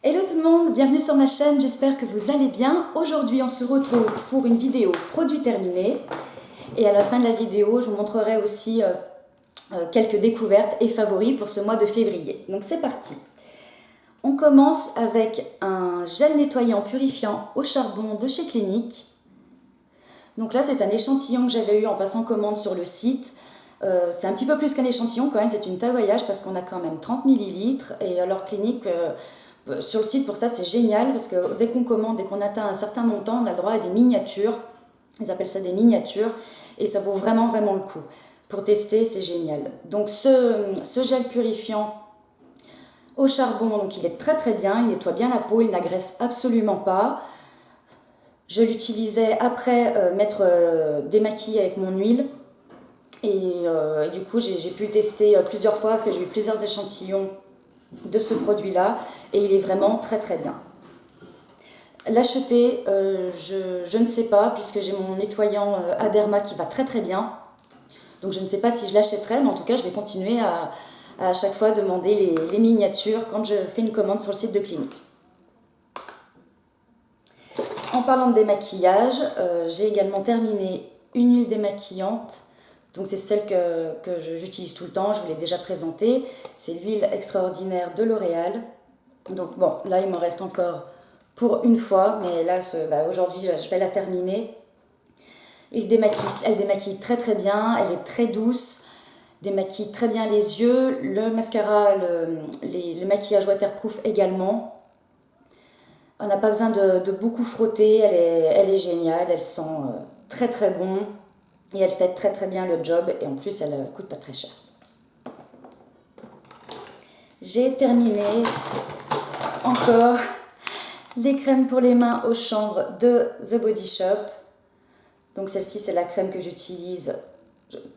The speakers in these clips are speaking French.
Hello tout le monde, bienvenue sur ma chaîne, j'espère que vous allez bien. Aujourd'hui on se retrouve pour une vidéo produit terminé et à la fin de la vidéo je vous montrerai aussi quelques découvertes et favoris pour ce mois de février. Donc c'est parti. On commence avec un gel nettoyant purifiant au charbon de chez Clinique. Donc là c'est un échantillon que j'avais eu en passant commande sur le site. C'est un petit peu plus qu'un échantillon quand même, c'est une taille voyage parce qu'on a quand même 30 ml et alors Clinique... sur le site, pour ça, c'est génial parce que dès qu'on commande, dès qu'on atteint un certain montant, on a le droit à des miniatures. Ils appellent ça des miniatures et ça vaut vraiment, vraiment le coup. Pour tester, c'est génial. Donc, ce gel purifiant au charbon, donc il est très, très bien. Il nettoie bien la peau, il n'agresse absolument pas. Je l'utilisais après m'être démaquillée avec mon huile. Et du coup, j'ai pu le tester plusieurs fois parce que j'ai eu plusieurs échantillons de ce produit-là et il est vraiment très très bien. L'acheter, je ne sais pas puisque j'ai mon nettoyant Aderma qui va très très bien. Donc je ne sais pas si je l'achèterai, mais en tout cas je vais continuer à chaque fois demander les miniatures quand je fais une commande sur le site de Clinique. En parlant de démaquillage, j'ai également terminé une huile démaquillante. Donc c'est celle que j'utilise tout le temps, je vous l'ai déjà présentée. C'est l'huile extraordinaire de L'Oréal. Donc bon, là il m'en reste encore pour une fois, mais là aujourd'hui je vais la terminer. Elle démaquille très très bien, elle est très douce, démaquille très bien les yeux, le mascara, le maquillage waterproof également. On n'a pas besoin de beaucoup frotter, elle est géniale, elle sent très très bon et elle fait très très bien le job et en plus elle ne coûte pas très cher. J'ai terminé encore les crèmes pour les mains au chanvre de The Body Shop. Donc celle-ci c'est la crème que j'utilise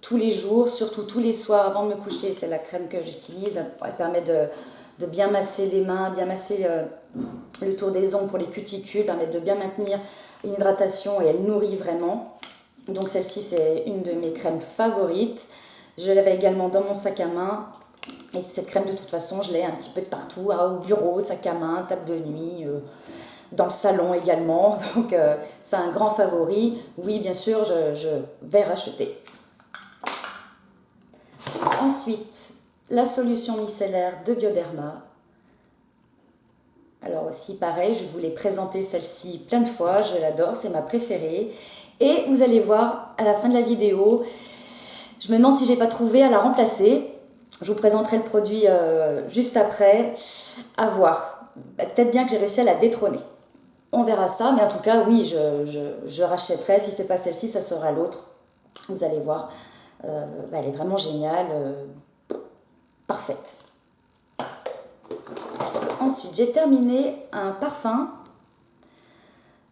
tous les jours, surtout tous les soirs avant de me coucher, c'est la crème que j'utilise. Elle permet de bien masser les mains, bien masser le tour des ongles pour les cuticules, permet de bien maintenir une hydratation et elle nourrit vraiment. Donc celle-ci c'est une de mes crèmes favorites. Je l'avais également dans mon sac à main. Et cette crème de toute façon je l'ai un petit peu de partout, hein, au bureau, sac à main, table de nuit, dans le salon également. Donc c'est un grand favori. Oui bien sûr je vais racheter. Ensuite, la solution micellaire de Bioderma. Alors aussi, pareil, je vous l'ai présentée celle-ci plein de fois, je l'adore, c'est ma préférée. Et vous allez voir, à la fin de la vidéo, je me demande si j'ai pas trouvé à la remplacer. Je vous présenterai le produit juste après, à voir. Peut-être bien que j'ai réussi à la détrôner. On verra ça, mais en tout cas, oui, je rachèterai. Si c'est pas celle-ci, ça sera l'autre. Vous allez voir, elle est vraiment géniale. Parfaite. Ensuite, j'ai terminé un parfum.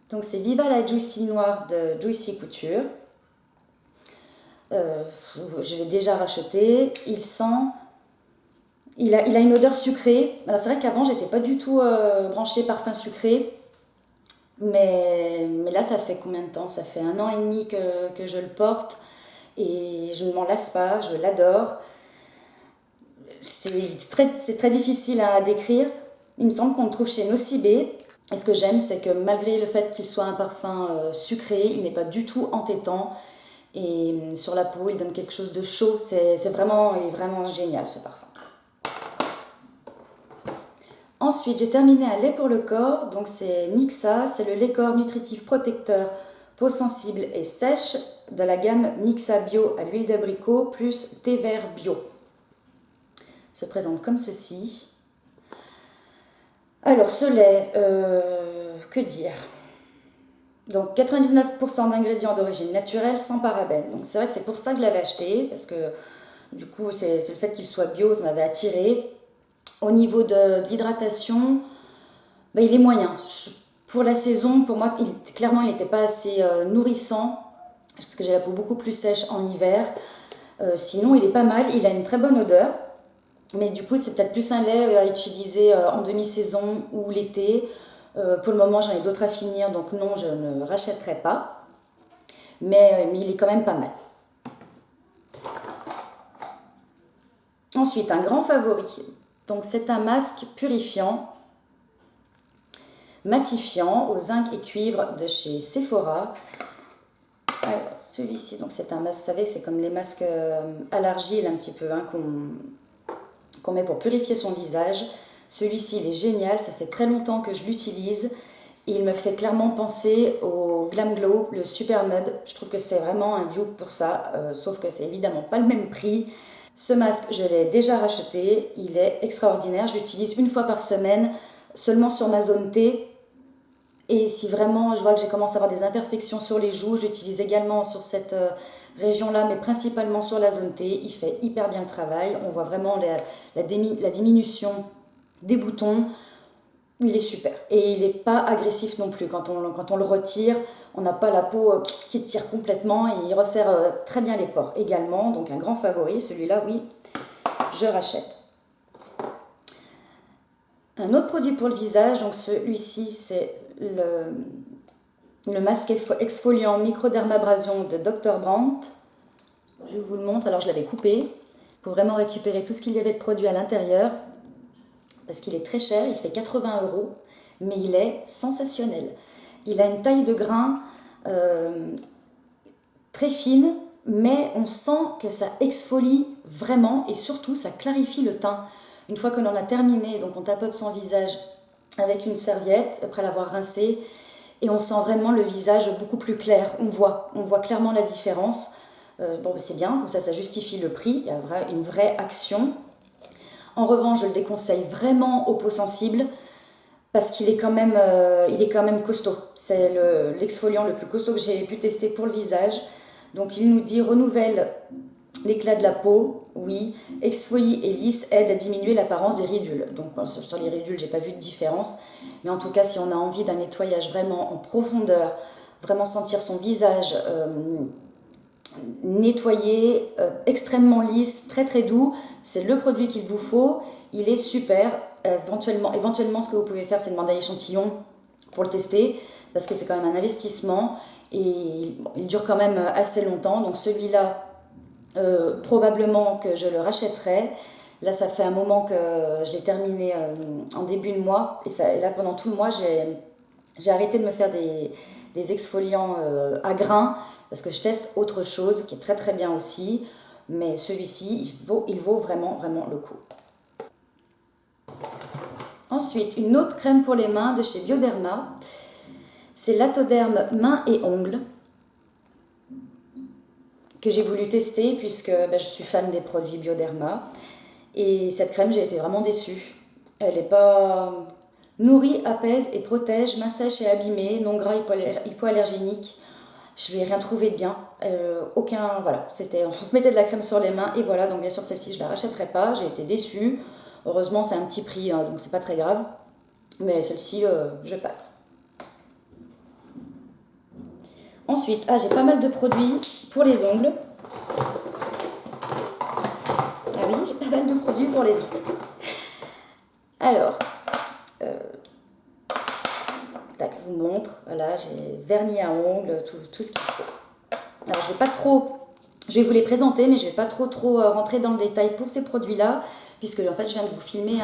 Donc, c'est Viva la Juicy Noire de Juicy Couture. Je l'ai déjà racheté. Il sent... Il a une odeur sucrée. Alors, c'est vrai qu'avant, j'étais pas du tout branchée parfum sucré. Mais là, ça fait combien de temps? Ça fait 1 an et demi que je le porte. Et je ne m'en lasse pas. Je l'adore. C'est très difficile à décrire. Il me semble qu'on le trouve chez Nocibé. Et ce que j'aime, c'est que malgré le fait qu'il soit un parfum sucré, il n'est pas du tout entêtant. Et sur la peau, il donne quelque chose de chaud. Il est vraiment génial ce parfum. Ensuite, j'ai terminé un lait pour le corps. Donc c'est Mixa, c'est le lait corps nutritif protecteur peau sensible et sèche de la gamme Mixa Bio à l'huile d'abricot plus thé vert bio. Se présente comme ceci. Alors ce lait, que dire? Donc 99% d'ingrédients d'origine naturelle sans parabènes. Donc c'est vrai que c'est pour ça que je l'avais acheté, parce que du coup c'est le fait qu'il soit bio, ça m'avait attiré. Au niveau de l'hydratation, il est moyen. Pour la saison, pour moi, clairement il n'était pas assez nourrissant, parce que j'ai la peau beaucoup plus sèche en hiver. Sinon il est pas mal, il a une très bonne odeur. Mais du coup, c'est peut-être plus un lait à utiliser en demi-saison ou l'été. Pour le moment, j'en ai d'autres à finir, donc non, je ne rachèterai pas. Mais il est quand même pas mal. Ensuite, un grand favori. Donc, c'est un masque purifiant. matifiant au zinc et cuivre de chez Sephora. Alors, celui-ci, donc c'est un masque, vous savez, c'est comme les masques à l'argile un petit peu, hein, qu'on met pour purifier son visage. Celui-ci, il est génial, ça fait très longtemps que je l'utilise. Il me fait clairement penser au Glam Glow, le Super Mud. Je trouve que c'est vraiment un dupe pour ça, sauf que c'est évidemment pas le même prix. Ce masque, je l'ai déjà racheté, il est extraordinaire. Je l'utilise une fois par semaine, seulement sur ma zone T. Et si vraiment je vois que j'ai commencé à avoir des imperfections sur les joues, j'utilise également sur cette région-là, mais principalement sur la zone T. Il fait hyper bien le travail. On voit vraiment la diminution des boutons. Il est super. Et il n'est pas agressif non plus. Quand on le retire, on n'a pas la peau qui tire complètement et il resserre très bien les pores également. Donc un grand favori. Celui-là, oui, je rachète. Un autre produit pour le visage, donc celui-ci, c'est le masque exfoliant microdermabrasion de Dr. Brandt. Je vous le montre. Alors je l'avais coupé pour vraiment récupérer tout ce qu'il y avait de produit à l'intérieur. Parce qu'il est très cher, il fait 80 €, mais il est sensationnel. Il a une taille de grain très fine, mais on sent que ça exfolie vraiment et surtout ça clarifie le teint. Une fois que l'on a terminé, donc on tapote son visage avec une serviette après l'avoir rincé et on sent vraiment le visage beaucoup plus clair. On voit clairement la différence. Bon, c'est bien, comme ça justifie le prix, il y a une vraie action. En revanche, je le déconseille vraiment aux peaux sensibles parce qu'il est quand même costaud. C'est l'exfoliant le plus costaud que j'ai pu tester pour le visage. Donc il nous dit renouvelle l'éclat de la peau, oui, exfolie et lisse aide à diminuer l'apparence des ridules. Donc sur les ridules, j'ai pas vu de différence, mais en tout cas, si on a envie d'un nettoyage vraiment en profondeur, vraiment sentir son visage nettoyé, extrêmement lisse, très très doux, c'est le produit qu'il vous faut. Il est super. Éventuellement, ce que vous pouvez faire, c'est demander à l'échantillon pour le tester, parce que c'est quand même un investissement et bon, il dure quand même assez longtemps. Donc celui-là, probablement que je le rachèterai. Là, ça fait un moment que je l'ai terminé en début de mois et là, pendant tout le mois, j'ai arrêté de me faire des exfoliants à grains parce que je teste autre chose qui est très très bien aussi, mais celui-ci, il vaut vraiment vraiment le coup. Ensuite, une autre crème pour les mains de chez Bioderma, c'est l'Atoderm mains et ongles que j'ai voulu tester puisque je suis fan des produits Bioderma et cette crème, j'ai été vraiment déçue. Elle n'est pas... Nourrit, apaise et protège, main sèche et abîmée, non gras, hypoallergénique. Je vais rien trouver de bien. Voilà, on se mettait de la crème sur les mains et voilà, donc bien sûr celle-ci je la rachèterai pas, j'ai été déçue. Heureusement c'est un petit prix, hein, donc c'est pas très grave. Mais celle-ci, je passe. Ensuite, j'ai pas mal de produits pour les ongles. Ah oui, j'ai pas mal de produits pour les ongles. Alors, je vous montre, voilà, j'ai vernis à ongles, tout ce qu'il faut. Alors je vais vous les présenter, mais je vais pas trop rentrer dans le détail pour ces produits-là, puisque en fait je viens de vous filmer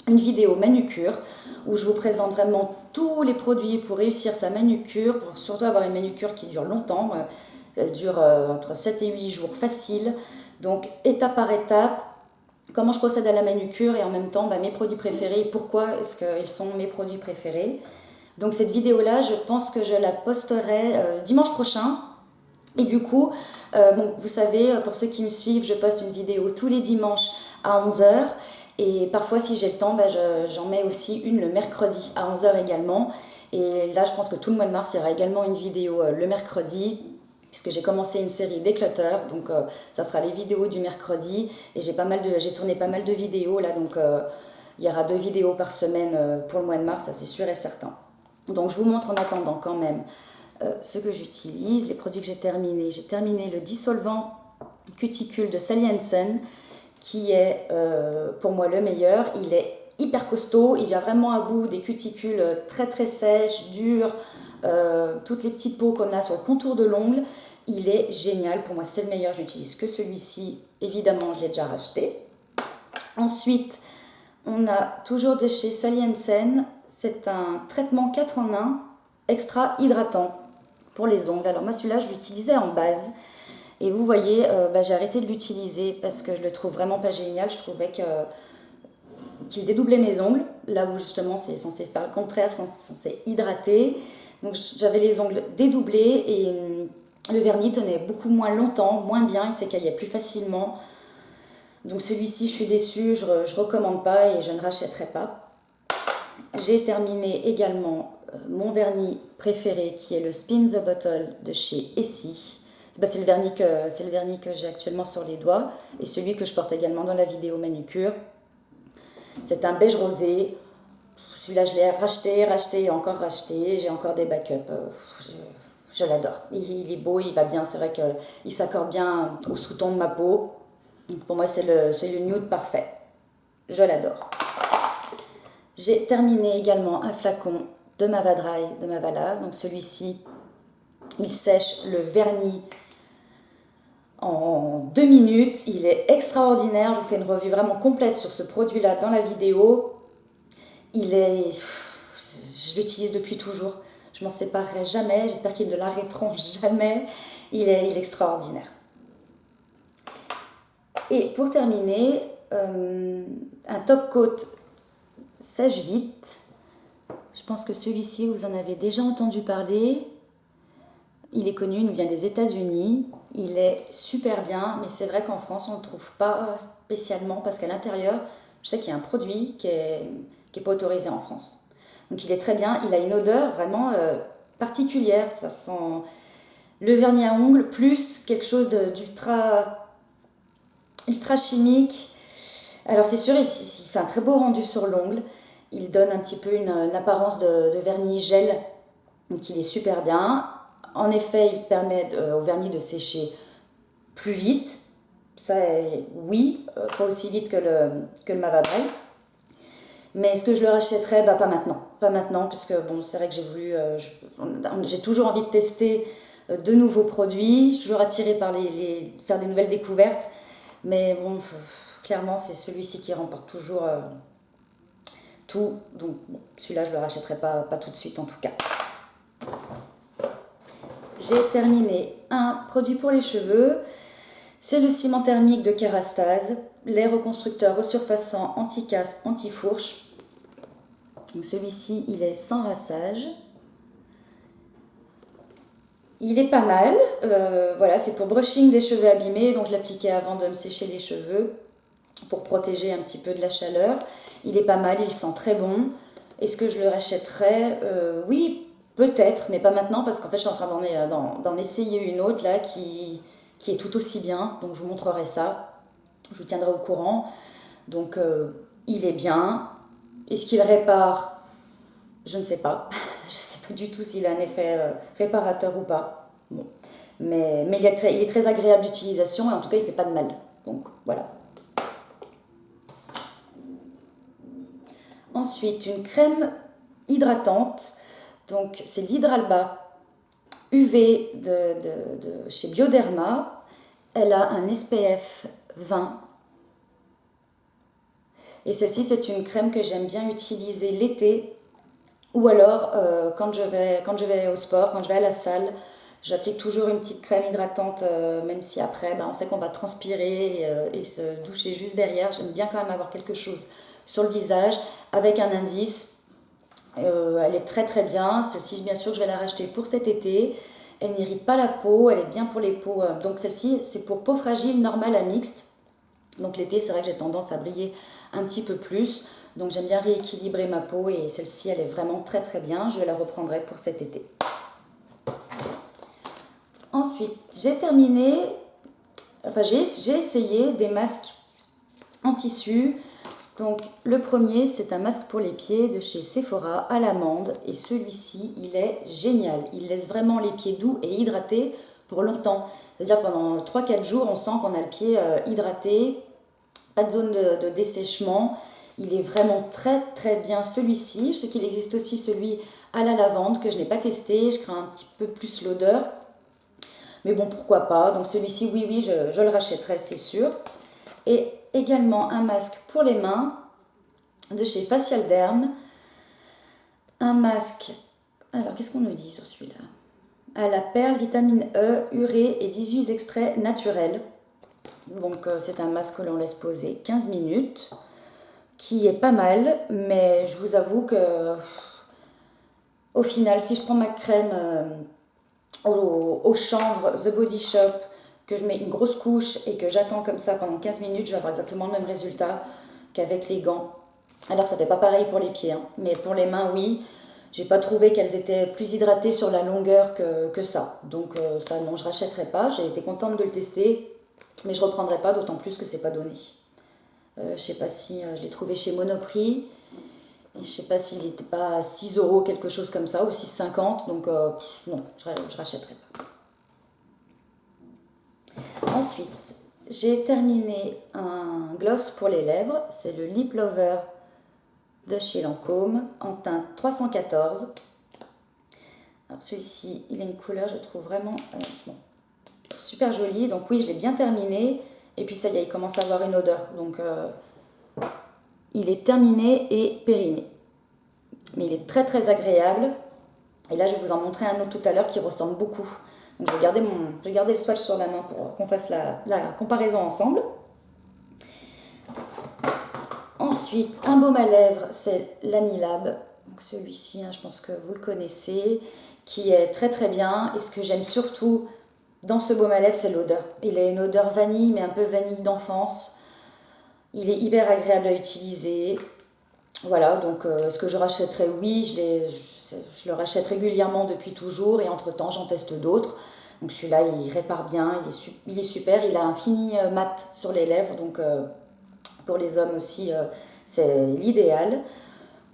une vidéo manucure où je vous présente vraiment tous les produits pour réussir sa manucure, pour surtout avoir une manucure qui dure longtemps. Elle dure entre 7 et 8 jours facile. Donc étape par étape, comment je procède à la manucure et en même temps mes produits préférés et pourquoi est-ce qu'ils sont mes produits préférés. Donc cette vidéo-là, je pense que je la posterai dimanche prochain. Et du coup, vous savez, pour ceux qui me suivent, je poste une vidéo tous les dimanches à 11 h. Et parfois, si j'ai le temps, j'en mets aussi une le mercredi à 11 h également. Et là, je pense que tout le mois de mars, il y aura également une vidéo le mercredi, puisque j'ai commencé une série Déclutter. Donc, ça sera les vidéos du mercredi. Et j'ai tourné pas mal de vidéos là. Donc, il y aura 2 vidéos par semaine pour le mois de mars, ça c'est sûr et certain. Donc, je vous montre en attendant quand même ce que j'utilise, les produits que j'ai terminés. J'ai terminé le dissolvant cuticule de Sally Hansen, qui est pour moi le meilleur. Il est hyper costaud, il vient vraiment à bout des cuticules très très sèches, dures, toutes les petites peaux qu'on a sur le contour de l'ongle. Il est génial, pour moi c'est le meilleur, je n'utilise que celui-ci, évidemment je l'ai déjà racheté. Ensuite, on a toujours de chez Sally Hansen c'est un traitement 4 en 1 extra hydratant pour les ongles. Alors moi celui-là je l'utilisais en base et vous voyez j'ai arrêté de l'utiliser parce que je le trouve vraiment pas génial. Je trouvais qu'il dédoublait mes ongles là où justement c'est censé faire le contraire, censé hydrater. Donc j'avais les ongles dédoublés et le vernis tenait beaucoup moins longtemps, moins bien, il s'écaillait plus facilement. Donc celui-ci je suis déçue, je recommande pas et je ne rachèterai pas. J'ai terminé également mon vernis préféré qui est le Spin the Bottle de chez Essie. C'est le vernis que j'ai actuellement sur les doigts et celui que je porte également dans la vidéo manucure. C'est un beige rosé. Celui-là je l'ai racheté et encore racheté. J'ai encore des backups. Je l'adore. Il est beau, il va bien. C'est vrai qu'il s'accorde bien au sous-ton de ma peau. Donc pour moi c'est le nude parfait. Je l'adore. J'ai terminé également un flacon de Mavadry de Mavala. Donc celui-ci, il sèche le vernis en 2 minutes. Il est extraordinaire. Je vous fais une revue vraiment complète sur ce produit-là dans la vidéo. Je l'utilise depuis toujours. Je m'en séparerai jamais. J'espère qu'ils ne l'arrêteront jamais. Il est extraordinaire. Et pour terminer, un top coat sèche vite. Je pense que celui-ci, vous en avez déjà entendu parler. Il est connu, il nous vient des États-Unis. Il est super bien, mais c'est vrai qu'en France, on ne le trouve pas spécialement parce qu'à l'intérieur, je sais qu'il y a un produit qui est pas autorisé en France. Donc il est très bien, il a une odeur vraiment particulière. Ça sent le vernis à ongles plus quelque chose d'ultra chimique. Alors c'est sûr, il fait un très beau rendu sur l'ongle. Il donne un petit peu une apparence de vernis gel, donc il est super bien. En effet, il permet au vernis de sécher plus vite. Ça, oui, pas aussi vite que le Mavadry. Mais est-ce que je le rachèterais? Pas maintenant. Pas maintenant, puisque bon, c'est vrai que j'ai toujours envie de tester de nouveaux produits. Je suis toujours attirée par faire des nouvelles découvertes. Mais bon, clairement, c'est celui-ci qui remporte toujours tout. Donc bon, celui-là, je ne le rachèterai pas tout de suite en tout cas. J'ai terminé un produit pour les cheveux. C'est le ciment thermique de Kerastase, lait reconstructeur resurfaçant anti-casse, anti-fourche. Celui-ci, il est sans rinçage. Il est pas mal. Voilà, c'est pour brushing des cheveux abîmés. Donc je l'appliquais avant de me sécher les cheveux pour protéger un petit peu de la chaleur. Il est pas mal, il sent très bon. Est-ce que je le rachèterais? Oui, peut-être, mais pas maintenant parce qu'en fait je suis en train d'en essayer une autre là qui est tout aussi bien. Donc je vous montrerai ça. Je vous tiendrai au courant. Donc il est bien. Est-ce qu'il répare? Je ne sais pas. Je ne sais pas du tout s'il a un effet réparateur ou pas. Bon. Mais il est très agréable d'utilisation et en tout cas il ne fait pas de mal. Donc voilà. Ensuite, une crème hydratante. Donc c'est l'Hydralba UV de chez Bioderma. Elle a un SPF 20. Et celle-ci, c'est une crème que j'aime bien utiliser l'été ou alors quand je vais au sport, quand je vais à la salle. J'applique toujours une petite crème hydratante, même si après, on sait qu'on va transpirer et se doucher juste derrière. J'aime bien quand même avoir quelque chose sur le visage avec un indice. Elle est très très bien. Celle-ci, bien sûr, je vais la racheter pour cet été. Elle n'irrite pas la peau, elle est bien pour les peaux. Donc celle-ci, c'est pour peau fragile, normale à mixte. Donc l'été, c'est vrai que j'ai tendance à briller un petit peu plus. Donc j'aime bien rééquilibrer ma peau et celle-ci, elle est vraiment très très bien. Je la reprendrai pour cet été. Ensuite, j'ai essayé des masques en tissu. Donc le premier, c'est un masque pour les pieds de chez Sephora à l'amande. Et celui-ci, il est génial. Il laisse vraiment les pieds doux et hydratés pour longtemps. C'est-à-dire pendant 3-4 jours, on sent qu'on a le pied hydraté, pas de zone de dessèchement. Il est vraiment très très bien celui-ci. Je sais qu'il existe aussi celui à la lavande que je n'ai pas testé. Je crains un petit peu plus l'odeur. Mais bon, pourquoi pas. Donc celui-ci, oui, je le rachèterai, c'est sûr. Et également un masque pour les mains de chez Facial Derm. Un masque. Alors, qu'est-ce qu'on nous dit sur celui-là? À la perle, vitamine E, urée et 18 extraits naturels. Donc, c'est un masque que l'on laisse poser 15 minutes, qui est pas mal, mais je vous avoue que au final, si je prends ma crème au chanvre The Body Shop, que je mets une grosse couche et que j'attends comme ça pendant 15 minutes, je vais avoir exactement le même résultat qu'avec les gants. Alors ça fait pas pareil pour les pieds, hein, mais pour les mains, oui. J'ai pas trouvé qu'elles étaient plus hydratées sur la longueur que ça. Donc ça, non, je rachèterai pas. J'ai été contente de le tester, mais je reprendrai pas, d'autant plus que c'est pas donné. Je sais pas si je l'ai trouvé chez Monoprix. Et je sais pas s'il n'était pas à 6 euros, quelque chose comme ça, ou 6,50. Donc non, je rachèterai pas. Ensuite, j'ai terminé un gloss pour les lèvres. C'est le Lip Lover de chez Lancôme en teinte 314. Alors celui-ci, il a une couleur, je trouve vraiment bon, super jolie. Donc oui, je l'ai bien terminé. Et puis ça y est, il commence à avoir une odeur. Donc il est terminé et périmé. Mais il est très très agréable. Et là, je vais vous en montrer un autre tout à l'heure qui ressemble beaucoup. Donc je vais garder le swatch sur la main pour qu'on fasse la comparaison ensemble. Ensuite, un baume à lèvres, c'est l'Amilab. Celui-ci, hein, je pense que vous le connaissez, qui est très très bien. Et ce que j'aime surtout dans ce baume à lèvres, c'est l'odeur. Il a une odeur vanille, mais un peu vanille d'enfance. Il est hyper agréable à utiliser. Voilà, donc est-ce que je rachèterai? Oui, je le rachète régulièrement depuis toujours et entre-temps, j'en teste d'autres. Donc celui-là, il répare bien, il est super. Il a un fini mat sur les lèvres, donc pour les hommes aussi, c'est l'idéal.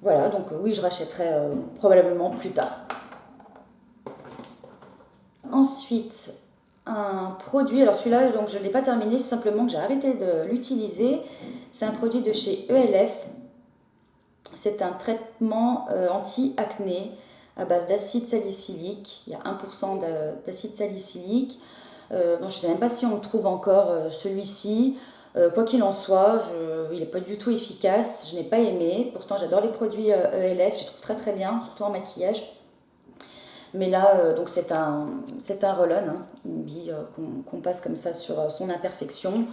Voilà, donc oui, je rachèterai probablement plus tard. Ensuite, un produit, alors celui-là, donc je ne l'ai pas terminé, c'est simplement que j'ai arrêté de l'utiliser. C'est un produit de chez ELF. C'est un traitement anti-acné à base d'acide salicylique. Il y a 1% d'acide salicylique. Bon, je ne sais même pas si on le trouve encore, celui-ci. Quoi qu'il en soit, il n'est pas du tout efficace. Je n'ai pas aimé. Pourtant, j'adore les produits ELF. Je les trouve très très bien, surtout en maquillage. Mais là, donc c'est un roll-on, hein, une bille qu'on passe comme ça sur son imperfection.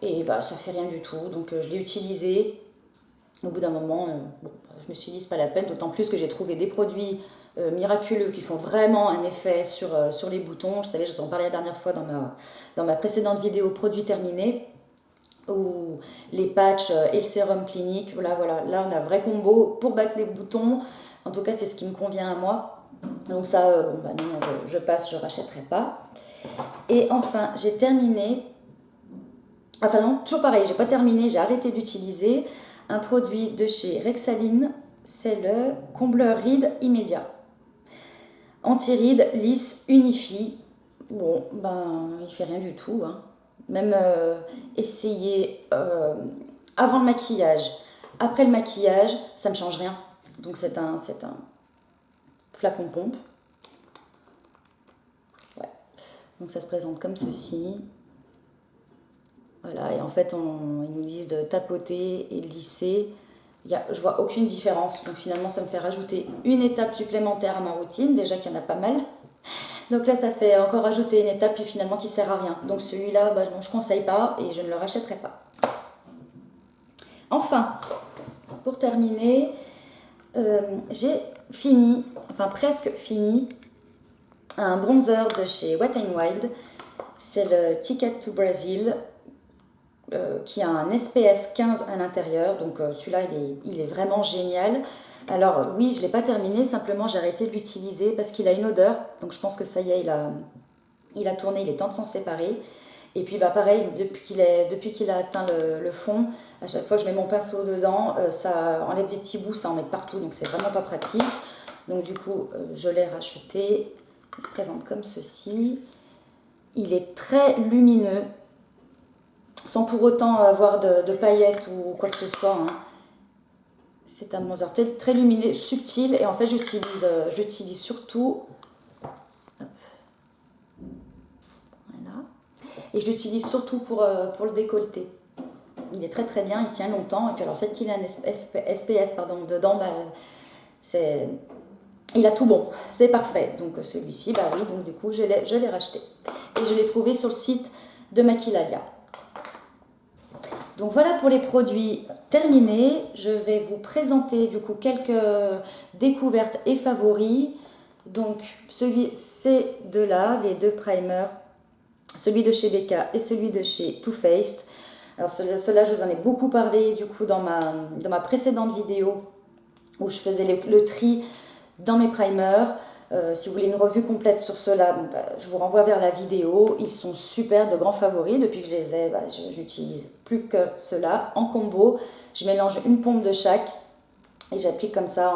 Et bah, ça fait rien du tout. Donc je l'ai utilisé. Au bout d'un moment, bon, je me suis dit, c'est pas la peine, d'autant plus que j'ai trouvé des produits miraculeux qui font vraiment un effet sur les boutons. Je savais, je vous en parlais la dernière fois dans ma précédente vidéo produits terminés, où les patchs et le sérum clinique, voilà, là on a un vrai combo pour battre les boutons. En tout cas, c'est ce qui me convient à moi. Donc ça, bon, bah non, je passe, je rachèterai pas. Et enfin, j'ai terminé. Enfin non, toujours pareil, j'ai pas terminé, j'ai arrêté d'utiliser un produit de chez Rexaline, c'est le combleur rides immédiat. Anti-rides, lisse, unifie. Bon, ben, il fait rien du tout, hein. Même essayer avant le maquillage, après le maquillage, ça ne change rien. Donc c'est un flacon pompe. Ouais. Donc ça se présente comme ceci. Voilà, et en fait, ils nous disent de tapoter et de lisser. Je vois aucune différence. Donc finalement, ça me fait rajouter une étape supplémentaire à ma routine. Déjà qu'il y en a pas mal. Donc là, ça fait encore rajouter une étape puis finalement qui sert à rien. Donc celui-là, bah, bon, je ne conseille pas et je ne le rachèterai pas. Enfin, pour terminer, j'ai fini, enfin presque fini, un bronzer de chez Wet n Wild. C'est le Ticket to Brazil. Qui a un SPF 15 à l'intérieur, donc celui-là il est vraiment génial. Alors oui, je ne l'ai pas terminé, simplement j'ai arrêté de l'utiliser parce qu'il a une odeur, donc je pense que ça y est, il a tourné, il est temps de s'en séparer. Et puis bah pareil, depuis qu'il a atteint le fond, à chaque fois que je mets mon pinceau dedans, ça enlève des petits bouts, ça en met partout, donc c'est vraiment pas pratique. Donc du coup, je l'ai racheté. Il se présente comme ceci. Il est très lumineux, sans pour autant avoir de paillettes ou quoi que ce soit. Hein. C'est un bronzer très lumineux, subtil, et en fait j'utilise surtout... Voilà. Et je l'utilise surtout pour le décolleté. Il est très très bien, il tient longtemps, et puis alors le fait qu'il ait un SPF dedans, bah, Il a tout bon, c'est parfait. Donc celui-ci, bah oui, donc du coup je l'ai racheté. Et je l'ai trouvé sur le site de Maquilalia. Donc voilà pour les produits terminés. Je vais vous présenter du coup quelques découvertes et favoris. Donc ces deux-là, les deux primers, celui de chez Becca et celui de chez Too Faced. Alors ceux-là, je vous en ai beaucoup parlé du coup dans ma précédente vidéo où je faisais le tri dans mes primers. Si vous voulez une revue complète sur ceux-là, bon, bah, je vous renvoie vers la vidéo. Ils sont super, de grands favoris. Depuis que je les ai, bah, j'utilise plus que ceux-là. En combo, je mélange une pompe de chaque et j'applique comme ça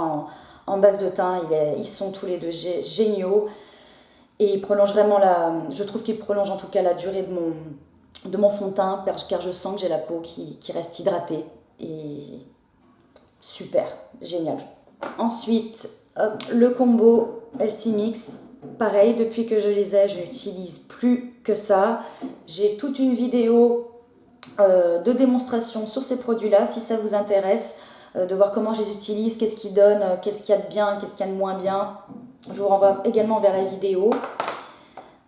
en base de teint. Ils sont tous les deux géniaux. Et ils prolongent vraiment je trouve qu'ils prolongent en tout cas la durée de mon fond de teint, car je sens que j'ai la peau qui reste hydratée. Et super, génial. Ensuite, hop, le combo LC Mix, pareil, depuis que je les ai, je n'utilise plus que ça. J'ai toute une vidéo de démonstration sur ces produits-là, si ça vous intéresse, de voir comment je les utilise, qu'est-ce qu'ils donnent, qu'est-ce qu'il y a de bien, qu'est-ce qu'il y a de moins bien. Je vous renvoie également vers la vidéo.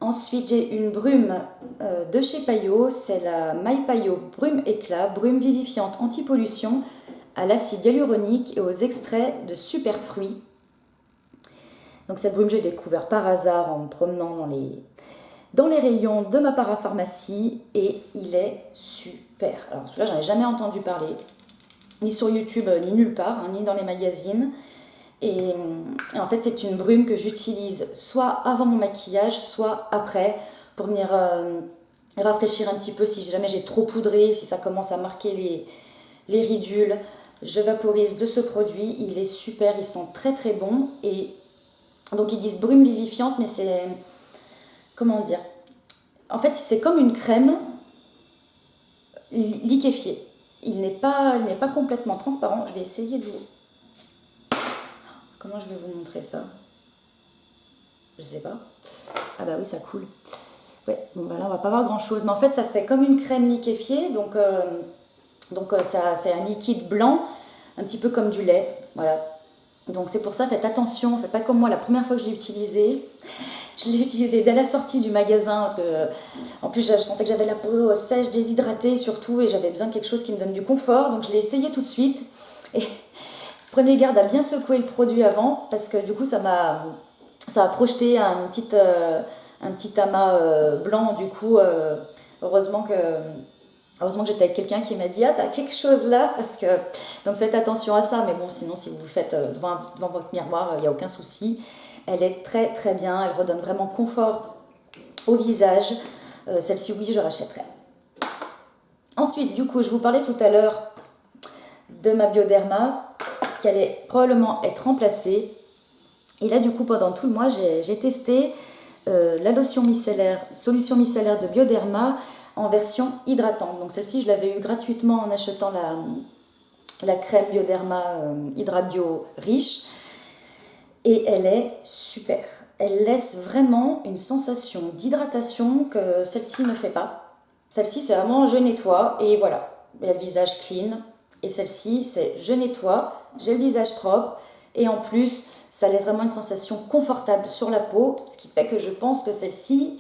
Ensuite, j'ai une brume de chez Payot, c'est la My Payot Brume Éclat, brume vivifiante anti-pollution à l'acide hyaluronique et aux extraits de super fruits. Donc cette brume, j'ai découvert par hasard en me promenant dans les rayons de ma parapharmacie et il est super. Alors celui-là, j'en ai jamais entendu parler, ni sur YouTube, ni nulle part, hein, ni dans les magazines. Et en fait, c'est une brume que j'utilise soit avant mon maquillage, soit après, pour venir rafraîchir un petit peu si jamais j'ai trop poudré, si ça commence à marquer les ridules. Je vaporise de ce produit, il est super, il sent très très bon. Et donc ils disent brume vivifiante, mais c'est... Comment dire? En fait, c'est comme une crème liquéfiée. Il n'est pas complètement transparent. Je vais essayer de vous... Comment je vais vous montrer ça? Je sais pas. Ah bah oui, ça coule. Ouais, bon bah là on va pas voir grand chose. Mais en fait, ça fait comme une crème liquéfiée. Donc c'est un liquide blanc, un petit peu comme du lait. Voilà. Donc c'est pour ça, faites attention. Faites pas comme moi la première fois que je l'ai utilisé. Je l'ai utilisé dès la sortie du magasin parce que, en plus, je sentais que j'avais la peau sèche, déshydratée surtout, et j'avais besoin de quelque chose qui me donne du confort. Donc je l'ai essayé tout de suite. Et prenez garde à bien secouer le produit avant parce que du coup, ça a projeté un petit amas blanc. Du coup, heureusement que j'étais avec quelqu'un qui m'a dit « Ah, t'as quelque chose là ?» parce que... Donc faites attention à ça, mais bon, sinon si vous le faites devant votre miroir, il n'y a aucun souci. Elle est très très bien, elle redonne vraiment confort au visage. Celle-ci, oui, je rachèterai. Ensuite, du coup, je vous parlais tout à l'heure de ma Bioderma, qui allait probablement être remplacée. Et là, du coup, pendant tout le mois, j'ai testé la solution micellaire de Bioderma en version hydratante. Donc celle-ci, je l'avais eu gratuitement en achetant la crème Bioderma Hydrate Bio riche. Et elle est super. Elle laisse vraiment une sensation d'hydratation que celle-ci ne fait pas. Celle-ci, c'est vraiment je nettoie et voilà. Elle a le visage clean. Et celle-ci, c'est je nettoie, j'ai le visage propre. Et en plus, ça laisse vraiment une sensation confortable sur la peau. Ce qui fait que je pense que celle-ci,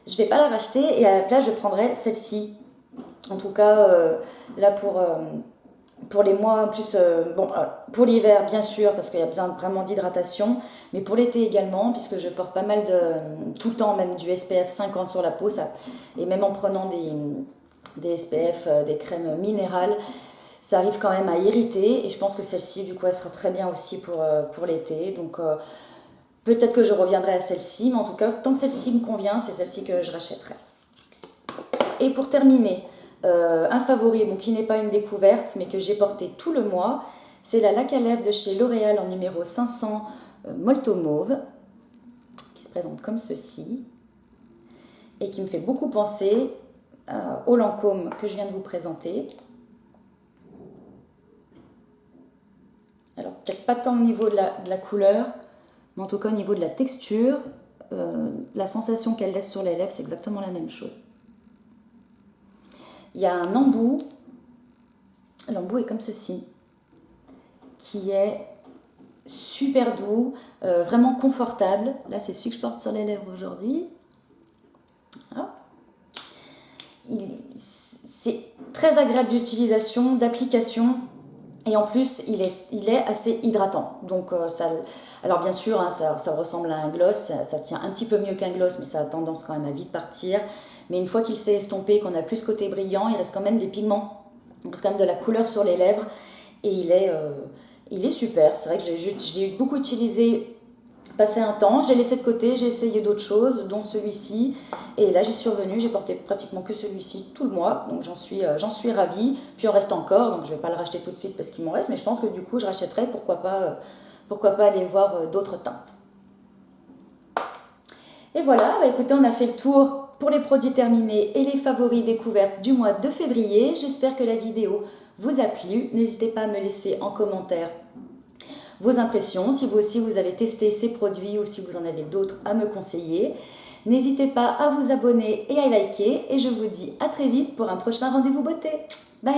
je ne vais pas la racheter. Et à la place, je prendrai celle-ci. En tout cas, là pour les mois, en plus, pour l'hiver, bien sûr, parce qu'il y a besoin vraiment d'hydratation, mais pour l'été également, puisque je porte pas mal tout le temps, même du SPF 50 sur la peau, et même en prenant des SPF, des crèmes minérales, ça arrive quand même à irriter, et je pense que celle-ci, du coup, elle sera très bien aussi pour l'été, donc peut-être que je reviendrai à celle-ci, mais en tout cas, tant que celle-ci me convient, c'est celle-ci que je rachèterai. Et pour terminer, un favori, qui n'est pas une découverte, mais que j'ai porté tout le mois, c'est la laque à lèvres de chez L'Oréal en numéro 500 Molto Mauve, qui se présente comme ceci, et qui me fait beaucoup penser au Lancôme que je viens de vous présenter. Alors, peut-être pas tant au niveau de la couleur, mais en tout cas au niveau de la texture, la sensation qu'elle laisse sur les lèvres, c'est exactement la même chose. Il y a un embout, l'embout est comme ceci, qui est super doux, vraiment confortable. Là, c'est celui que je porte sur les lèvres aujourd'hui. Voilà. C'est très agréable d'utilisation, d'application. Et en plus, il est assez hydratant. Donc, alors bien sûr, hein, ça ressemble à un gloss, ça tient un petit peu mieux qu'un gloss, mais ça a tendance quand même à vite partir. Mais une fois qu'il s'est estompé, qu'on a plus ce côté brillant, il reste quand même des pigments, il reste quand même de la couleur sur les lèvres. Et il est super. C'est vrai que je l'ai beaucoup utilisé, passé un temps, je l'ai laissé de côté, j'ai essayé d'autres choses, dont celui-ci. Et là, j'y suis revenue, j'ai porté pratiquement que celui-ci tout le mois, donc j'en suis ravie. Puis il en reste encore, donc je ne vais pas le racheter tout de suite parce qu'il m'en reste, mais je pense que du coup, je rachèterai, pourquoi pas aller voir d'autres teintes. Et voilà, bah écoutez, on a fait le tour pour les produits terminés et les favoris découvertes du mois de février. J'espère que la vidéo vous a plu. N'hésitez pas à me laisser en commentaire vos impressions, si vous aussi vous avez testé ces produits ou si vous en avez d'autres à me conseiller. N'hésitez pas à vous abonner et à liker et je vous dis à très vite pour un prochain rendez-vous beauté. Bye!